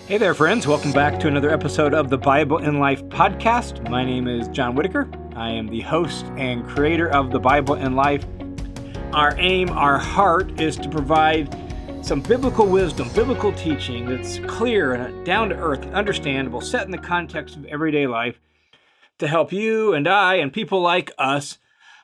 Hey there, friends. Welcome back to another episode of the Bible in Life podcast. My name is John Whitaker. I am the host and creator of the Bible in Life. Our aim, our heart is to provide some biblical wisdom, biblical teaching that's clear and down to earth and understandable, set in the context of everyday life to help you and I and people like us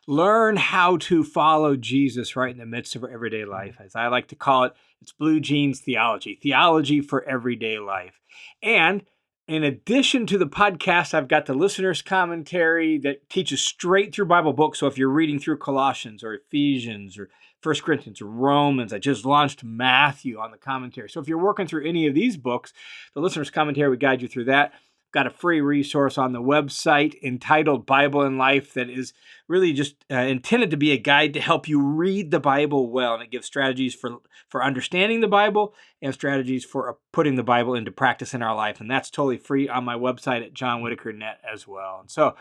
learn how to follow Jesus right in the midst of our everyday life. As I like to call it, it's blue jeans theology, theology for everyday life. And in addition to the podcast, I've got the listener's commentary that teaches straight through Bible books. So if you're reading through Colossians or Ephesians or 1 Corinthians or Romans, I just launched Matthew on the commentary. So if you're working through any of these books, the listener's commentary would guide you through that. Got a free resource on the website entitled Bible in Life that is really just intended to be a guide to help you read the Bible well. And it gives strategies for understanding the Bible and strategies for putting the Bible into practice in our life. And that's totally free on my website at johnwhitaker.net as well. And so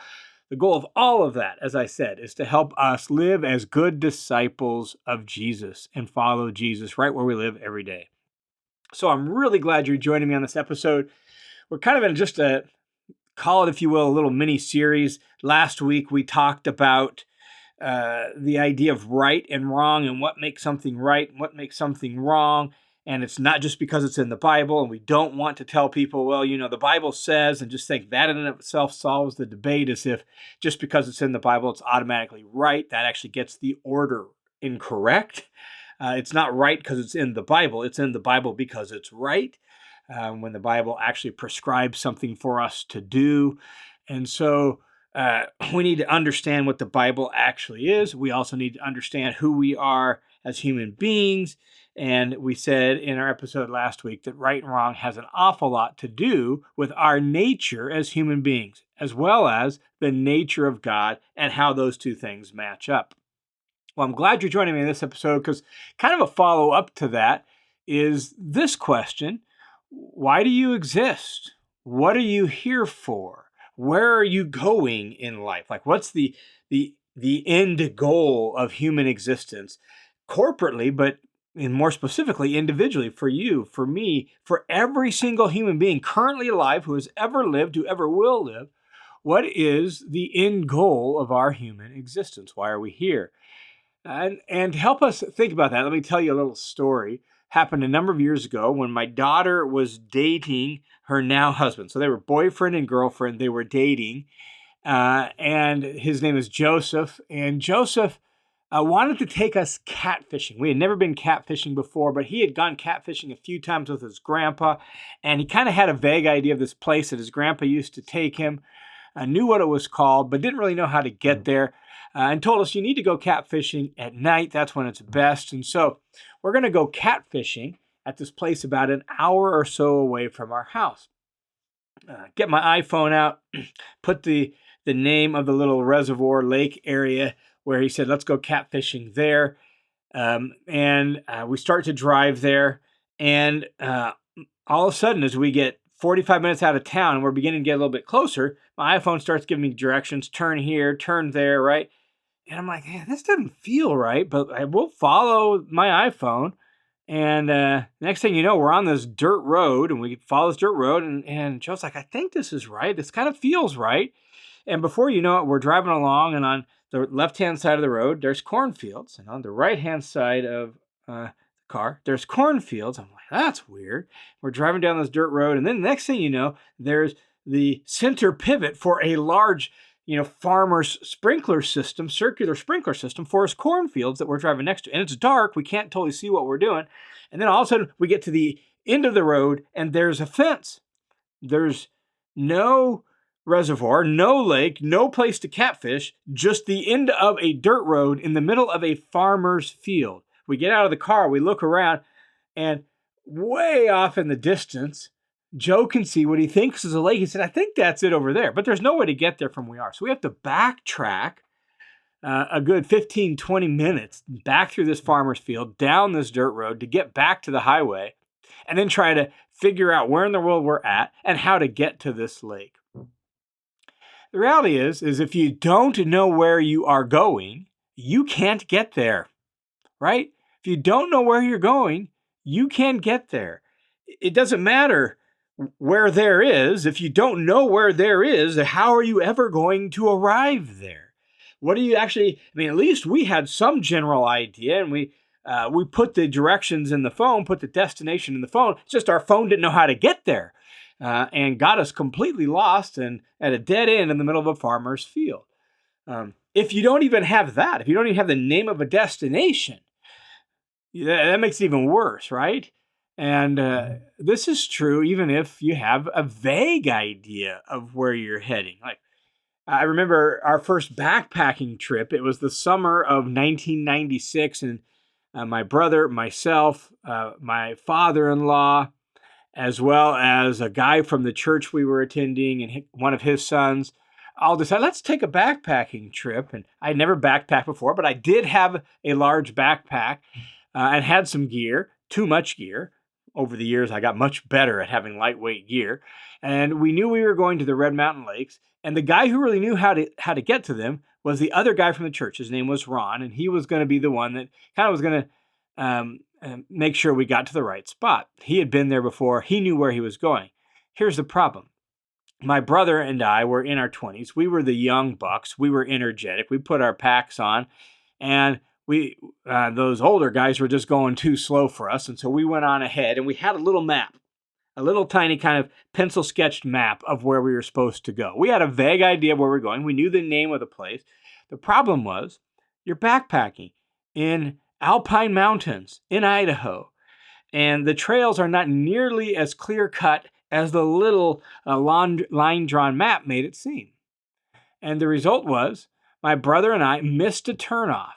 the goal of all of that, as I said, is to help us live as good disciples of Jesus and follow Jesus right where we live every day. So I'm really glad you're joining me on this episode. We're kind of in just call it, if you will, a little mini series. Last week, we talked about the idea of right and wrong and what makes something right and what makes something wrong. And it's not just because it's in the Bible. And we don't want to tell people, well, you know, the Bible says, and just think that in and of itself solves the debate, as if just because it's in the Bible, it's automatically right. That actually gets the order incorrect. It's not right because it's in the Bible. It's in the Bible because it's right. When the Bible actually prescribes something for us to do. And so we need to understand what the Bible actually is. We also need to understand who we are as human beings. And we said in our episode last week that right and wrong has an awful lot to do with our nature as human beings, as well as the nature of God and how those two things match up. Well, I'm glad you're joining me in this episode because kind of a follow-up to that is this question. Why do you exist? What are you here for? Where are you going in life? Like, what's the end goal of human existence corporately, but more specifically, individually, for you, for me, for every single human being currently alive who has ever lived, who ever will live? What is the end goal of our human existence? Why are we here? And to help us think about that, let me tell you a little story. Happened a number of years ago when my daughter was dating her now husband. So they were boyfriend and girlfriend. They were dating. And his name is Joseph. And Joseph wanted to take us catfishing. We had never been catfishing before, but he had gone catfishing a few times with his grandpa. And he kind of had a vague idea of this place that his grandpa used to take him. Knew what it was called, but didn't really know how to get there. And told us you need to go catfishing at night. That's when it's best. And so we're going to go catfishing at this place about an hour or so away from our house. Get my iPhone out, put the name of the little reservoir lake area where he said, let's go catfishing there. And we start to drive there. And all of a sudden, as we get 45 minutes out of town and we're beginning to get a little bit closer, my iPhone starts giving me directions, turn here, turn there, right? And I'm like, hey, this doesn't feel right, but I will follow my iPhone. And next thing you know, we're on this dirt road, and we follow this dirt road, and Joe's like, I think this is right. This kind of feels right. And before you know it, we're driving along, and on the left-hand side of the road, there's cornfields. And on the right-hand side of the car, there's cornfields. I'm like, that's weird. We're driving down this dirt road, and then the next thing you know, there's the center pivot for a large farmer's sprinkler system, circular sprinkler system for his cornfields that we're driving next to. And it's dark. We can't totally see what we're doing. And then all of a sudden we get to the end of the road and there's a fence. There's no reservoir, no lake, no place to catfish, just the end of a dirt road in the middle of a farmer's field. We get out of the car, we look around, and way off in the distance, Joe can see what he thinks is a lake. He said, I think that's it over there, but there's no way to get there from where we are. So we have to backtrack a good 15, 20 minutes back through this farmer's field, down this dirt road to get back to the highway, and then try to figure out where in the world we're at and how to get to this lake. The reality is if you don't know where you are going, you can't get there, right? If you don't know where you're going, you can't get there. It doesn't matter where there is, if you don't know where there is, how are you ever going to arrive there? What do you actually, I mean, at least we had some general idea, and we put the directions in the phone, put the destination in the phone. It's just our phone didn't know how to get there, and got us completely lost and at a dead end in the middle of a farmer's field. If you don't even have that, if you don't even have the name of a destination, that makes it even worse, right? And this is true even if you have a vague idea of where you're heading. Like, I remember our first backpacking trip. It was the summer of 1996, and my brother, myself, my father-in-law, as well as a guy from the church we were attending and one of his sons, all decided, let's take a backpacking trip. And I'd never backpacked before, but I did have a large backpack and had some gear, too much gear. Over the years, I got much better at having lightweight gear. And we knew we were going to the Red Mountain Lakes. And the guy who really knew how to get to them was the other guy from the church. His name was Ron, and he was going to be the one that kind of was going to make sure we got to the right spot. He had been there before. He knew where he was going. Here's the problem. My brother and I were in our 20s. We were the young bucks. We were energetic. We put our packs on, and those older guys were just going too slow for us. And so we went on ahead, and we had a little map, a little tiny kind of pencil sketched map of where we were supposed to go. We had a vague idea of where we were going. We knew the name of the place. The problem was you're backpacking in alpine mountains in Idaho, and the trails are not nearly as clear cut as the little line-drawn map made it seem. And the result was my brother and I missed a turnoff.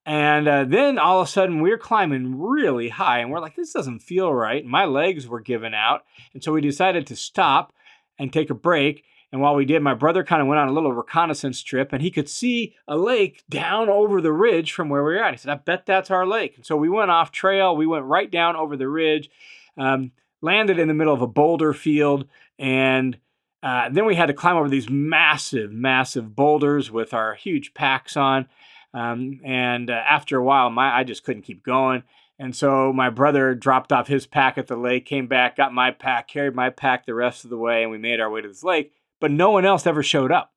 And then all of a sudden we're climbing really high, and we're like, this doesn't feel right. My legs were giving out. And so we decided to stop and take a break. And while we did, my brother kind of went on a little reconnaissance trip, and he could see a lake down over the ridge from where we were at. He said, I bet that's our lake. And so we went off trail. We went right down over the ridge, landed in the middle of a boulder field, and then we had to climb over these massive, massive boulders with our huge packs on. And after a while, I just couldn't keep going. And so my brother dropped off his pack at the lake, came back, got my pack, carried my pack the rest of the way, and we made our way to this lake. But no one else ever showed up.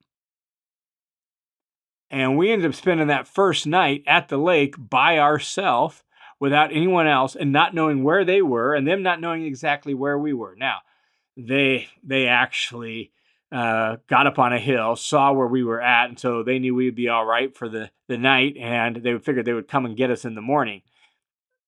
And we ended up spending that first night at the lake by ourselves without anyone else, and not knowing where they were, and them not knowing exactly where we were. Now, they actually got up on a hill, saw where we were at, and so they knew we'd be all right for the night, and they figured they would come and get us in the morning.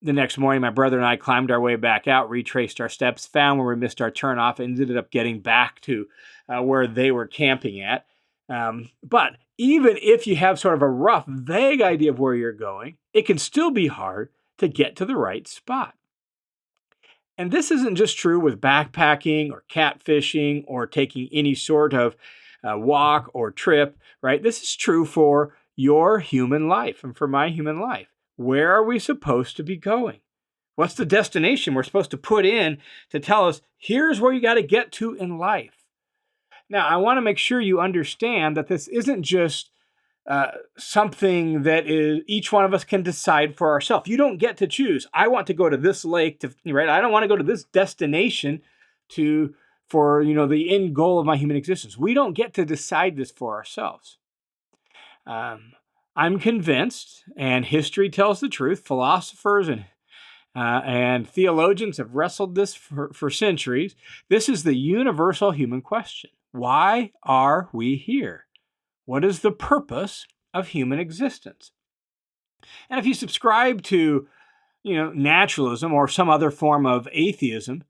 The next morning, my brother and I climbed our way back out, retraced our steps, found where we missed our turnoff, and ended up getting back to where they were camping at. But even if you have sort of a rough, vague idea of where you're going, it can still be hard to get to the right spot. And this isn't just true with backpacking or catfishing or taking any sort of walk or trip, right? This is true for your human life and for my human life. Where are we supposed to be going? What's the destination we're supposed to put in to tell us, here's where you got to get to in life? Now, I want to make sure you understand that this isn't just something that each one of us can decide for ourselves. You don't get to choose. I want to go to this lake, right? I don't want to go to this destination for the end goal of my human existence. We don't get to decide this for ourselves. I'm convinced, and history tells the truth. Philosophers and theologians have wrestled this for centuries. This is the universal human question. Why are we here? What is the purpose of human existence? And if you subscribe to, naturalism or some other form of atheism,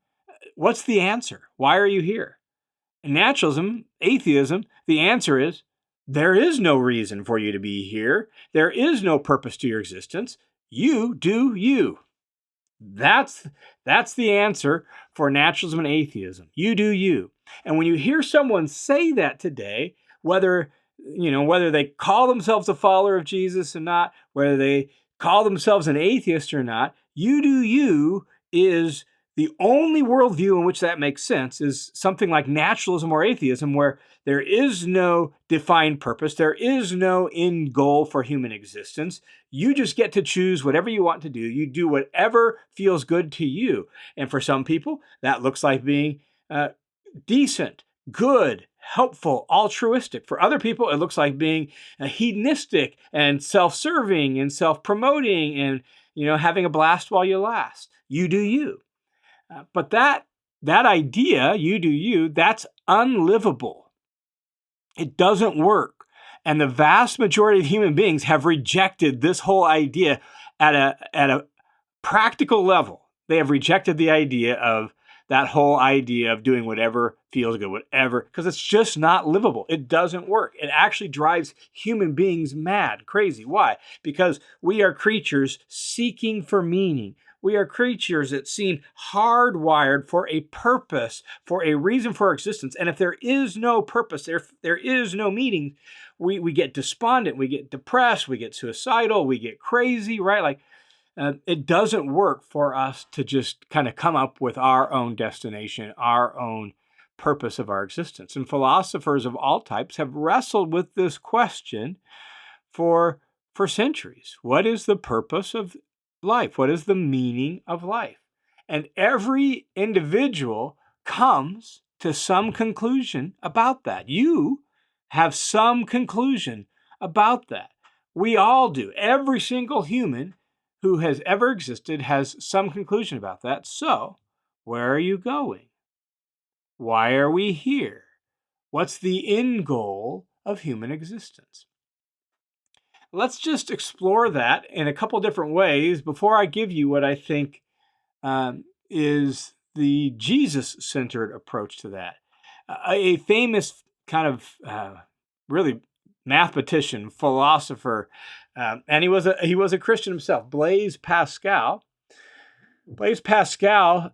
what's the answer? Why are you here? In naturalism, atheism, the answer is there is no reason for you to be here. There is no purpose to your existence. You do you. That's the answer for naturalism and atheism. You do you. And when you hear someone say that today, whether they call themselves a follower of Jesus or not, whether they call themselves an atheist or not, you do you is the only worldview in which that makes sense is something like naturalism or atheism, where there is no defined purpose, there is no end goal for human existence. You just get to choose whatever you want to do. You do whatever feels good to you. And for some people, that looks like being uh, decent, good, helpful, altruistic. For other people, it looks like being hedonistic and self-serving and self-promoting and having a blast while you last. You do you. But that idea, you do you, that's unlivable. It doesn't work. And the vast majority of human beings have rejected this whole idea at a practical level. They have rejected the idea of that whole idea of doing whatever feels good, whatever, because it's just not livable. It doesn't work. It actually drives human beings mad, crazy. Why? Because we are creatures seeking for meaning. We are creatures that seem hardwired for a purpose, for a reason for our existence. And if there is no purpose, there is no meaning, we get despondent, we get depressed, we get suicidal, we get crazy, right? Like, it doesn't work for us to just kind of come up with our own destination, our own purpose of our existence. And philosophers of all types have wrestled with this question for centuries. What is the purpose of life? What is the meaning of life? And every individual comes to some conclusion about that. You have some conclusion about that. We all do. Every single human who has ever existed has some conclusion about that. So, where are you going? Why are we here? What's the end goal of human existence? Let's just explore that in a couple different ways before I give you what I think is the Jesus-centered approach to that. A famous kind of really mathematician, philosopher, and he was a Christian himself, Blaise Pascal. Blaise Pascal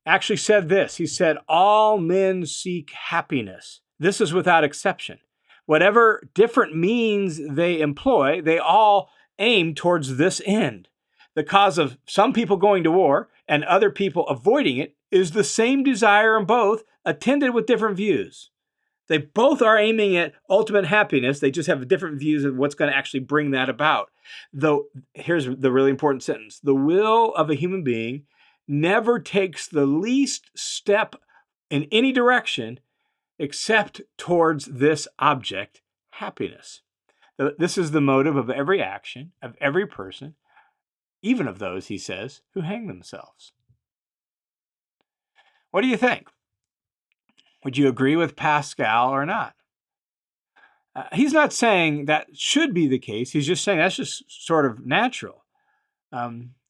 actually said this. He said, "All men seek happiness. This is without exception. Whatever different means they employ, they all aim towards this end. The cause of some people going to war and other people avoiding it is the same desire in both, attended with different views. They both are aiming at ultimate happiness. They just have different views of what's going to actually bring that about." Though, here's the really important sentence. The will of a human being never takes the least step in any direction except towards this object, happiness. This is the motive of every action, of every person, even of those, he says, who hang themselves. What do you think? Would you agree with Pascal or not? He's not saying that should be the case. He's just saying that's just sort of natural.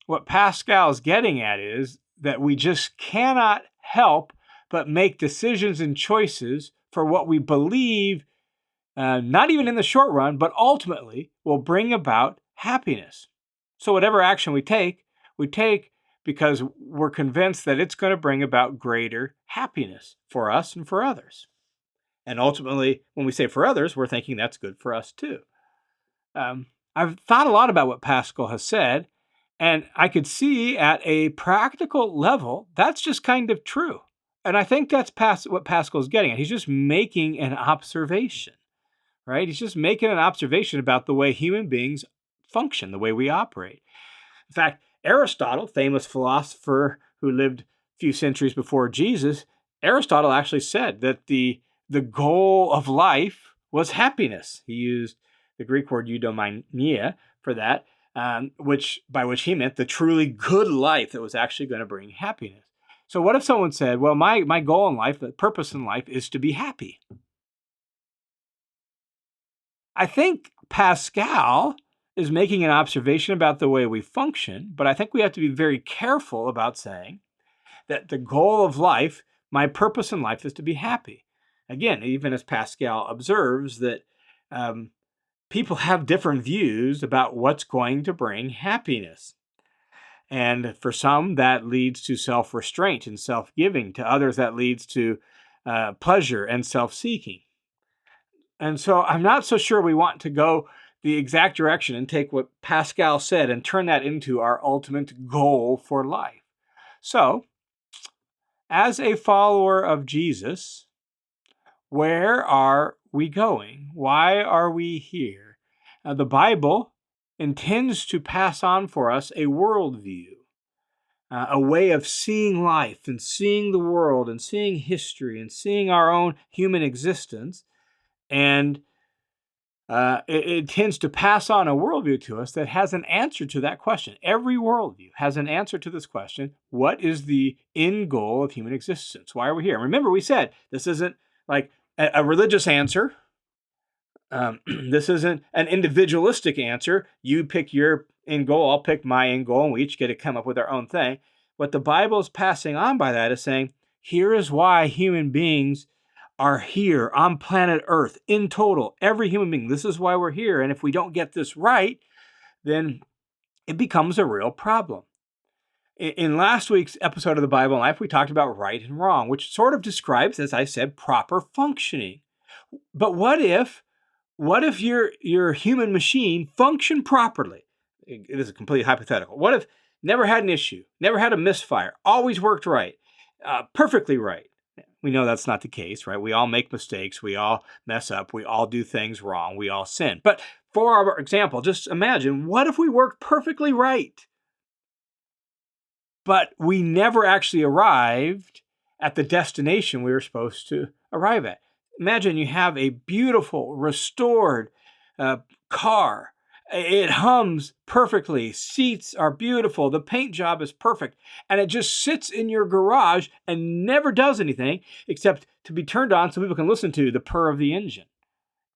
What Pascal is getting at is that we just cannot help but make decisions and choices for what we believe, not even in the short run, but ultimately will bring about happiness. So whatever action we take because we're convinced that it's going to bring about greater happiness for us and for others. And ultimately, when we say for others, we're thinking that's good for us too. I've thought a lot about what Pascal has said, and I could see at a practical level, that's just kind of true. And I think that's what Pascal's getting at. He's just making an observation, right? He's just making an observation about the way human beings function, the way we operate. In fact, Aristotle, famous philosopher who lived a few centuries before Jesus, Aristotle actually said that the goal of life was happiness. He used the Greek word eudaimonia for that, by which he meant the truly good life that was actually going to bring happiness. So what if someone said, well, my goal in life, the purpose in life is to be happy? I think Pascal is making an observation about the way we function, but I think we have to be very careful about saying that the goal of life, my purpose in life is to be happy. Again, even as Pascal observes that people have different views about what's going to bring happiness. And for some, that leads to self-restraint and self-giving. To others, that leads to pleasure and self-seeking. And so I'm not so sure we want to go the exact direction and take what Pascal said and turn that into our ultimate goal for life. So, as a follower of Jesus, where are we going? Why are we here? The Bible intends to pass on for us a worldview. a way of seeing life and seeing the world and seeing history and seeing our own human existence. And it tends to pass on a worldview to us that has an answer to that question. Every worldview has an answer to this question. What is the end goal of human existence? Why are we here? And remember, we said this isn't like a religious answer. This isn't an individualistic answer. You pick your end goal, I'll pick my end goal, and we each get to come up with our own thing. What the Bible is passing on by that is saying, here is why human beings are here on planet Earth in total. Every human being, this is why we're here. And if we don't get this right, then it becomes a real problem. In last week's episode of the Bible in Life, we talked about right and wrong, which sort of describes, as I said, proper functioning. But what if your human machine functioned properly? It is a completely hypothetical. What if never had an issue, never had a misfire, always worked right, perfectly right? We know that's not the case, right? We all make mistakes. We all mess up. We all do things wrong. We all sin. But for our example, just imagine, what if we worked perfectly right, but we never actually arrived at the destination we were supposed to arrive at? Imagine you have a beautiful, restored car. It hums perfectly. Seats are beautiful. The paint job is perfect. And it just sits in your garage and never does anything except to be turned on so people can listen to the purr of the engine.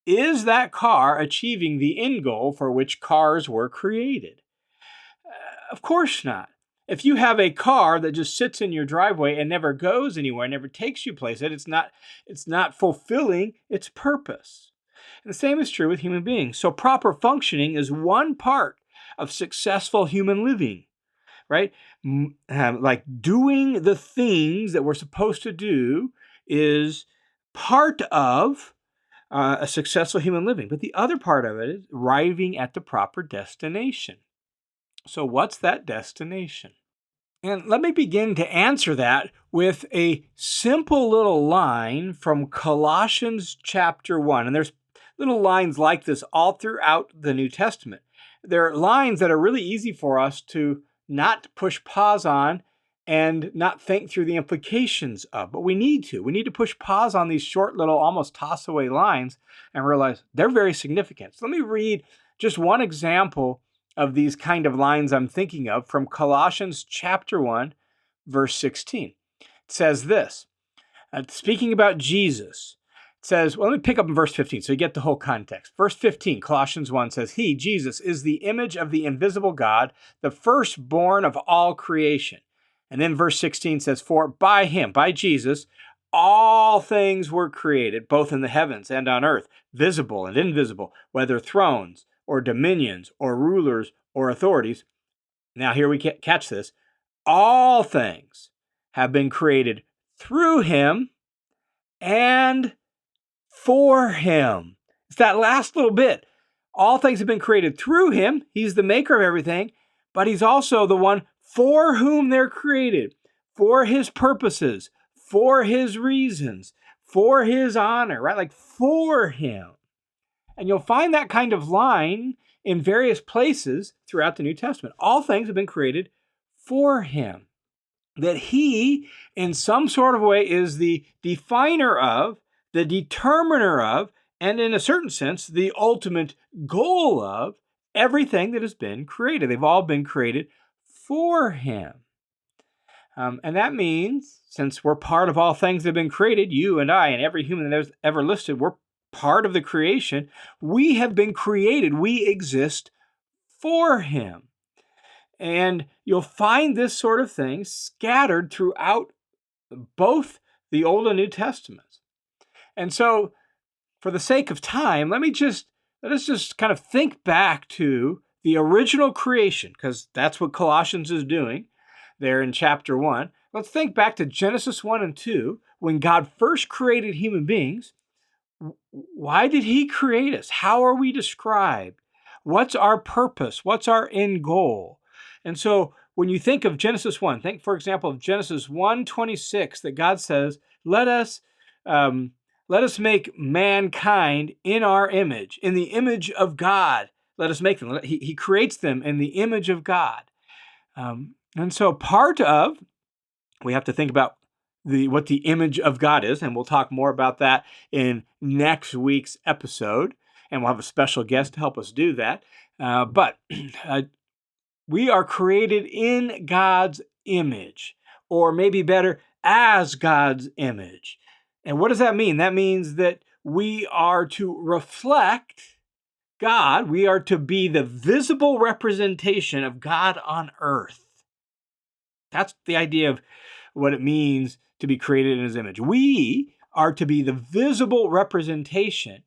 Is that car achieving the end goal for which cars were created? Of course not. If you have a car that just sits in your driveway and never goes anywhere, never takes you places, it's not fulfilling its purpose. And the same is true with human beings. So proper functioning is one part of successful human living, right? Like doing the things that we're supposed to do is part of a successful human living. But the other part of it is arriving at the proper destination. So what's that destination? And let me begin to answer that with a simple little line from Colossians chapter 1. And there's little lines like this all throughout the New Testament. They're lines that are really easy for us to not push pause on and not think through the implications of. But we need to. We need to push pause on these short little almost toss away lines and realize they're very significant. So let me read just one example of these kind of lines I'm thinking of from Colossians chapter 1, verse 16. It says this, speaking about Jesus, it says, well, let me pick up in verse 15 so you get the whole context. Verse 15, Colossians 1 says, He, Jesus, is the image of the invisible God, the firstborn of all creation. And then verse 16 says, For by Him, by Jesus, all things were created, both in the heavens and on earth, visible and invisible, whether thrones or dominions or rulers or authorities. Now here we catch this. All things have been created through Him and for Him. It's that last little bit. All things have been created through Him. He's the maker of everything, but He's also the one for whom they're created, for His purposes, for His reasons, for His honor, right? Like for Him. And you'll find that kind of line in various places throughout the New Testament. All things have been created for Him. That He, in some sort of way, is the definer of, the determiner of, and in a certain sense, the ultimate goal of everything that has been created. They've all been created for Him. And that means, since we're part of all things that have been created, you and I and every human that has ever listed, we're part of the creation. We have been created. We exist for Him. And you'll find this sort of thing scattered throughout both the Old and New Testaments. And so, for the sake of time, let us just kind of think back to the original creation, because that's what Colossians is doing there in chapter 1. Let's think back to Genesis 1 and 2, when God first created human beings. Why did He create us? How are we described? What's our purpose? What's our end goal? And so when you think of Genesis 1, think, for example, of Genesis 1:26, that God says, let us make mankind in our image, in the image of God. Let us make them. He creates them in the image of God. And so we have to think about what the image of God is, and we'll talk more about that in next week's episode, and we'll have a special guest to help us do that. But we are created in God's image, or maybe better, as God's image. And what does that mean? That means that we are to reflect God. We are to be the visible representation of God on earth. That's the idea of what it means to be created in His image. We are to be the visible representation,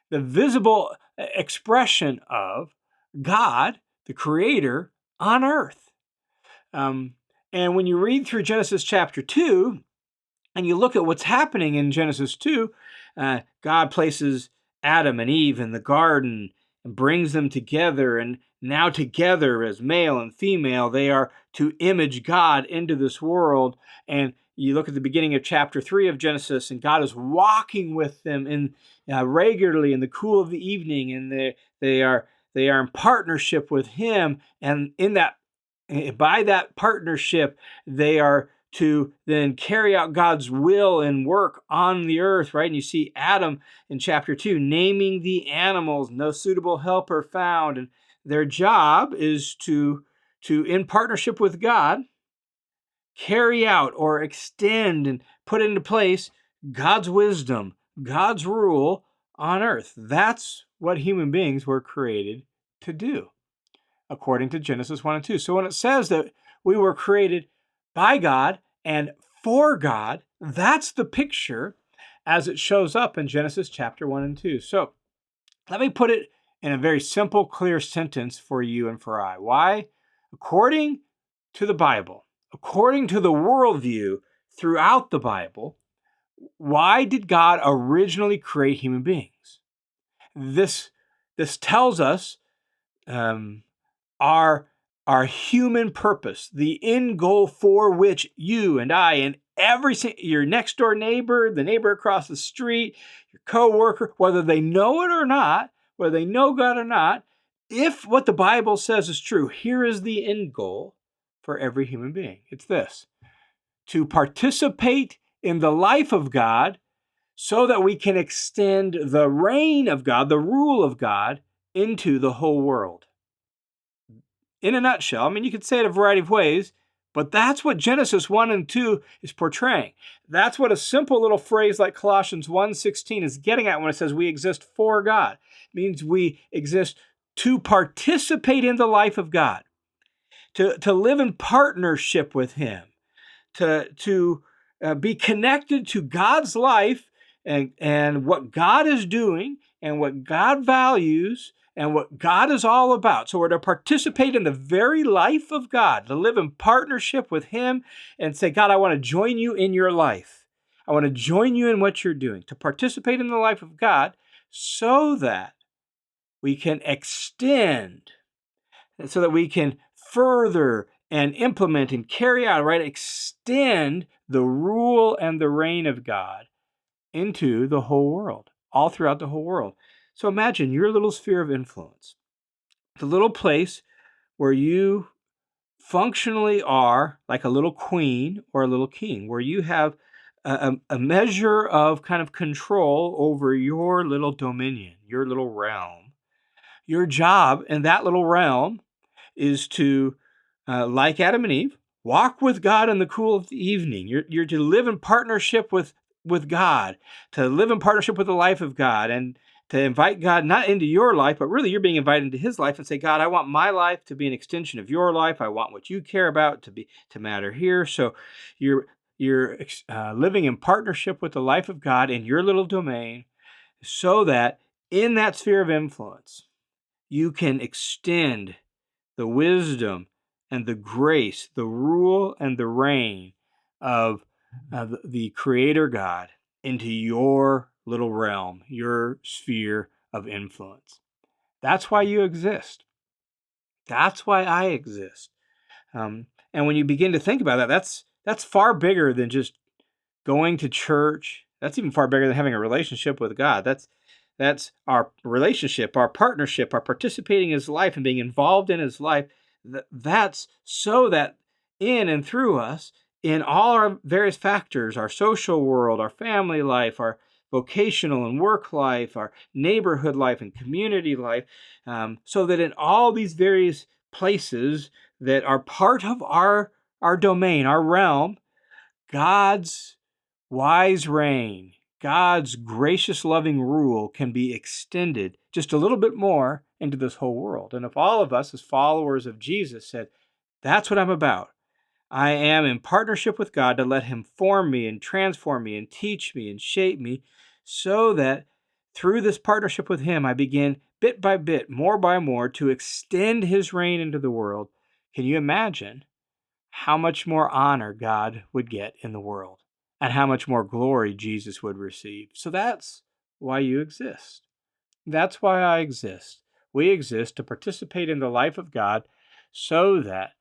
the visible expression of God, the Creator, on earth. And when you read through Genesis chapter 2, and you look at what's happening in Genesis 2, God places Adam and Eve in the garden and brings them together. And now together as male and female, they are to image God into this world. And you look at the beginning of chapter 3 of Genesis, and God is walking with them regularly in the cool of the evening, and they are in partnership with Him. And by that partnership, they are to then carry out God's will and work on the earth, right? And you see Adam in chapter 2 naming the animals, no suitable helper found. And their job is to in partnership with God, carry out or extend and put into place God's wisdom, God's rule on earth. That's what human beings were created to do, according to Genesis 1 and 2. So when it says that we were created by God and for God, that's the picture as it shows up in Genesis chapter 1 and 2. So let me put it in a very simple, clear sentence for you and for I. Why? According to the Bible, according to the worldview throughout the Bible, why did God originally create human beings? This tells us our human purpose, the end goal for which you and I and your next door neighbor, the neighbor across the street, your coworker, whether they know it or not, whether they know God or not, if what the Bible says is true, here is the end goal for every human being. It's this: to participate in the life of God so that we can extend the reign of God, the rule of God, into the whole world. In a nutshell, I mean, you could say it a variety of ways, but that's what Genesis 1 and 2 is portraying. That's what a simple little phrase like Colossians 1:16 is getting at when it says we exist for God. It means we exist to participate in the life of God, to live in partnership with Him, to be connected to God's life and what God is doing and what God values and what God is all about. So we're to participate in the very life of God, to live in partnership with Him and say, God, I want to join you in your life. I want to join you in what you're doing, to participate in the life of God so that we can extend, so that we can further and implement and carry out, right? Extend the rule and the reign of God into the whole world, all throughout the whole world. So imagine your little sphere of influence, the little place where you functionally are like a little queen or a little king, where you have a measure of kind of control over your little dominion, your little realm. Your job in that little realm is to, like Adam and Eve, walk with God in the cool of the evening. You're to live in partnership with God, to live in partnership with the life of God, and to invite God not into your life, but really you're being invited into His life and say, God, I want my life to be an extension of your life. I want what you care about to matter here. So you're living in partnership with the life of God in your little domain, so that in that sphere of influence, you can extend the wisdom and the grace, the rule and the reign of the Creator God into your little realm, your sphere of influence. That's why you exist. That's why I exist. And when you begin to think about that, that's far bigger than just going to church. That's even far bigger than having a relationship with God. That's our relationship, our partnership, our participating in His life and being involved in His life. That's so that in and through us in all our various factors, our social world, our family life, our vocational and work life, our neighborhood life and community life, so that in all these various places that are part of our domain, our realm, God's wise reign, God's gracious, loving rule can be extended just a little bit more into this whole world. And if all of us, as followers of Jesus, said, that's what I'm about, I am in partnership with God to let Him form me and transform me and teach me and shape me, so that through this partnership with Him, I begin bit by bit, more by more, to extend His reign into the world. Can you imagine how much more honor God would get in the world and how much more glory Jesus would receive? So that's why you exist. That's why I exist. We exist to participate in the life of God so that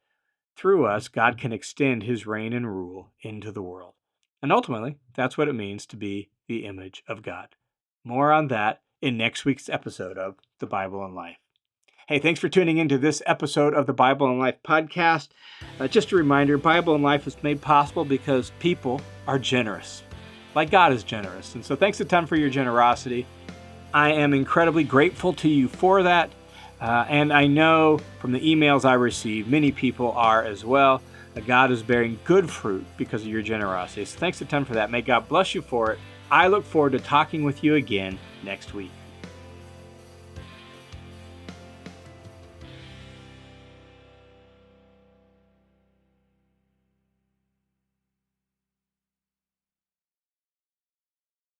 through us, God can extend His reign and rule into the world. And ultimately, that's what it means to be the image of God. More on that in next week's episode of The Bible and Life. Hey, thanks for tuning into this episode of the Bible and Life podcast. Just a reminder, Bible and Life is made possible because people are generous, like God is generous. And so thanks a ton for your generosity. I am incredibly grateful to you for that. And I know from the emails I receive, many people are as well, that God is bearing good fruit because of your generosity. So thanks a ton for that. May God bless you for it. I look forward to talking with you again next week.